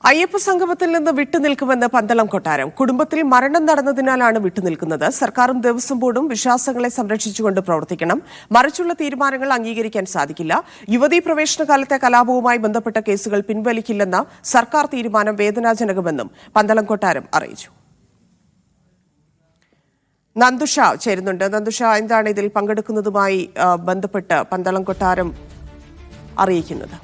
അയ്യപ്പ സംഗമത്തിൽ നിന്ന് വിട്ടുനിൽക്കുമെന്ന് പന്തളം കൊട്ടാരം. കുടുംബത്തിൽ മരണം നടന്നതിനാലാണ് വിട്ടുനിൽക്കുന്നത്. സർക്കാരും ദേവസ്വം ബോർഡും വിശ്വാസങ്ങളെ സംരക്ഷിച്ചുകൊണ്ട് പ്രവർത്തിക്കണം. മറിച്ചുള്ള തീരുമാനങ്ങൾ അംഗീകരിക്കാൻ സാധിക്കില്ല. യുവതീ പ്രവേശന കാലത്തെ കലാപവുമായി ബന്ധപ്പെട്ട കേസുകൾ പിൻവലിക്കില്ലെന്ന സർക്കാർ തീരുമാനം വേദനാജനകമെന്നും പന്തളം കൊട്ടാരം അറിയിച്ചു. നന്ദുഷ ചേരുന്നുണ്ട്. നന്ദുഷ, എന്താണ് ഇതിൽ പങ്കെടുക്കുന്നതുമായി ബന്ധപ്പെട്ട് പന്തളം കൊട്ടാരം അറിയിക്കുന്നത്?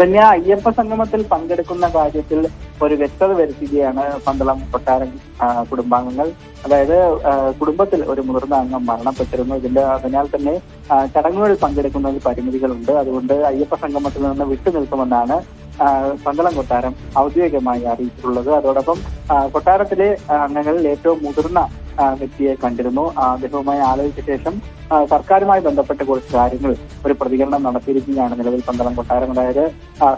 അയ്യപ്പ സംഗമത്തിൽ പങ്കെടുക്കുന്ന കാര്യത്തിൽ ഒരു വ്യക്തത വരുത്തുകയാണ് പന്തളം കൊട്ടാരം കുടുംബാംഗങ്ങൾ. അതായത് കുടുംബത്തിൽ ഒരു മുതിർന്ന അംഗം മരണപ്പെട്ടിരുന്നു. അതിനാൽ തന്നെ ചടങ്ങുകളിൽ പങ്കെടുക്കുന്നതിൽ പരിമിതികളുണ്ട്. അതുകൊണ്ട് അയ്യപ്പ സംഗമത്തിൽ നിന്ന് വിട്ടുനിൽക്കുമെന്നാണ് പന്തളം കൊട്ടാരം ഔദ്യോഗികമായി അറിയിച്ചിട്ടുള്ളത്. അതോടൊപ്പം കൊട്ടാരത്തിലെ അംഗങ്ങളിൽ ഏറ്റവും മുതിർന്ന വ്യക്തിയെ കണ്ടിരുന്നു. അദ്ദേഹവുമായി ആലോചിച്ച ശേഷം സർക്കാരുമായി ബന്ധപ്പെട്ട കുറച്ച് കാര്യങ്ങൾ ഒരു പ്രതികരണം നടത്തിയിരിക്കുകയാണ് നിലവിൽ പന്തളം കൊട്ടാരം. അതായത്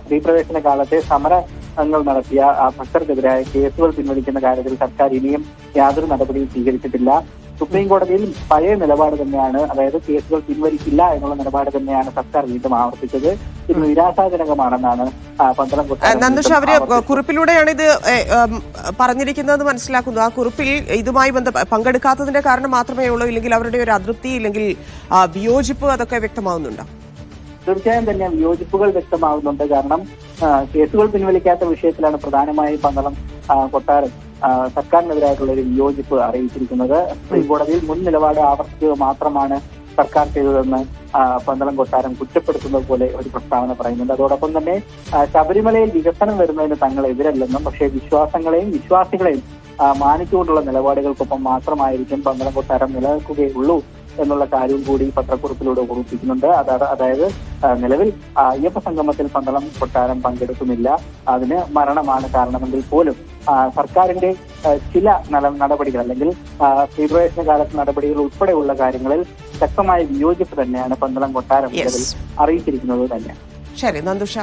സ്ത്രീ പ്രവേശന കാലത്തെ സമരങ്ങൾ നടത്തിയ ഭക്തർക്കെതിരായ കേസുകൾ പിൻവലിക്കുന്ന കാര്യത്തിൽ സർക്കാർ ഇനിയും യാതൊരു നടപടിയും സ്വീകരിച്ചിട്ടില്ല. സുപ്രീം കോടതിയിൽ പഴയ നിലപാട് തന്നെയാണ്, അതായത് കേസുകൾ പിൻവലിക്കില്ല എന്നുള്ള നിലപാട് തന്നെയാണ് സർക്കാർ വീണ്ടും ആവർത്തിച്ചത്. ഇത് നിരാശാജനകമാണെന്നാണ് പന്തളം കൊട്ടാരം. നന്ദുഷ, അവര് കുറിപ്പിലൂടെയാണ് ഇത് പറഞ്ഞിരിക്കുന്നത് മനസ്സിലാക്കുന്നു. ആ കുറിപ്പിൽ ഇതുമായി പങ്കെടുക്കാത്തതിന്റെ കാരണം മാത്രമേ ഉള്ളൂ, ഇല്ലെങ്കിൽ അവരുടെ ഒരു അതൃപ്തി, ഇല്ലെങ്കിൽ വിയോജിപ്പ്, അതൊക്കെ വ്യക്തമാവുന്നുണ്ടോ? തീർച്ചയായും തന്നെ വിയോജിപ്പുകൾ വ്യക്തമാകുന്നുണ്ട്. കാരണം കേസുകൾ പിൻവലിക്കാത്ത വിഷയത്തിലാണ് പ്രധാനമായും പന്തളം കൊട്ടാരം സർക്കാരിനെതിരായിട്ടുള്ള ഒരു വിയോജിപ്പ് അറിയിച്ചിരിക്കുന്നത്. സുപ്രീം കോടതിയിൽ മുൻ നിലപാട് ആവർത്തിക്കുക മാത്രമാണ് സർക്കാർ ചെയ്തതെന്ന് പന്തളം കൊട്ടാരം കുറ്റപ്പെടുത്തുന്നത് പോലെ ഒരു പ്രസ്താവന പറയുന്നുണ്ട്. അതോടൊപ്പം തന്നെ ശബരിമലയിൽ വികസനം വരുന്നതിന് തങ്ങൾ എതിരല്ലെന്നും, പക്ഷേ വിശ്വാസങ്ങളെയും വിശ്വാസികളെയും മാനിച്ചുകൊണ്ടുള്ള നിലപാടുകൾക്കൊപ്പം മാത്രമായിരിക്കും പന്തളം കൊട്ടാരം നിലനിൽക്കുകയുള്ളൂ എന്നുള്ള കാര്യവും കൂടി പത്രക്കുറിപ്പിലൂടെ ഓർമ്മിപ്പിക്കുന്നുണ്ട്. അതായത് നിലവിൽ അയ്യപ്പ സംഗമത്തിൽ പന്തളം കൊട്ടാരം പങ്കെടുക്കുന്നില്ല. അതിന് മരണമാണ് കാരണമെങ്കിൽ പോലും സർക്കാരിന്റെ ചില നടപടികൾ, അല്ലെങ്കിൽ സ്ത്രീപ്രവേശന കാലത്ത് നടപടികൾ ഉൾപ്പെടെയുള്ള കാര്യങ്ങളിൽ ശക്തമായ വിയോജിപ്പ് തന്നെയാണ് പന്തളം കൊട്ടാരം നിലവിൽ അറിയിച്ചിരിക്കുന്നത് തന്നെ. ശരി നന്ദുഷ.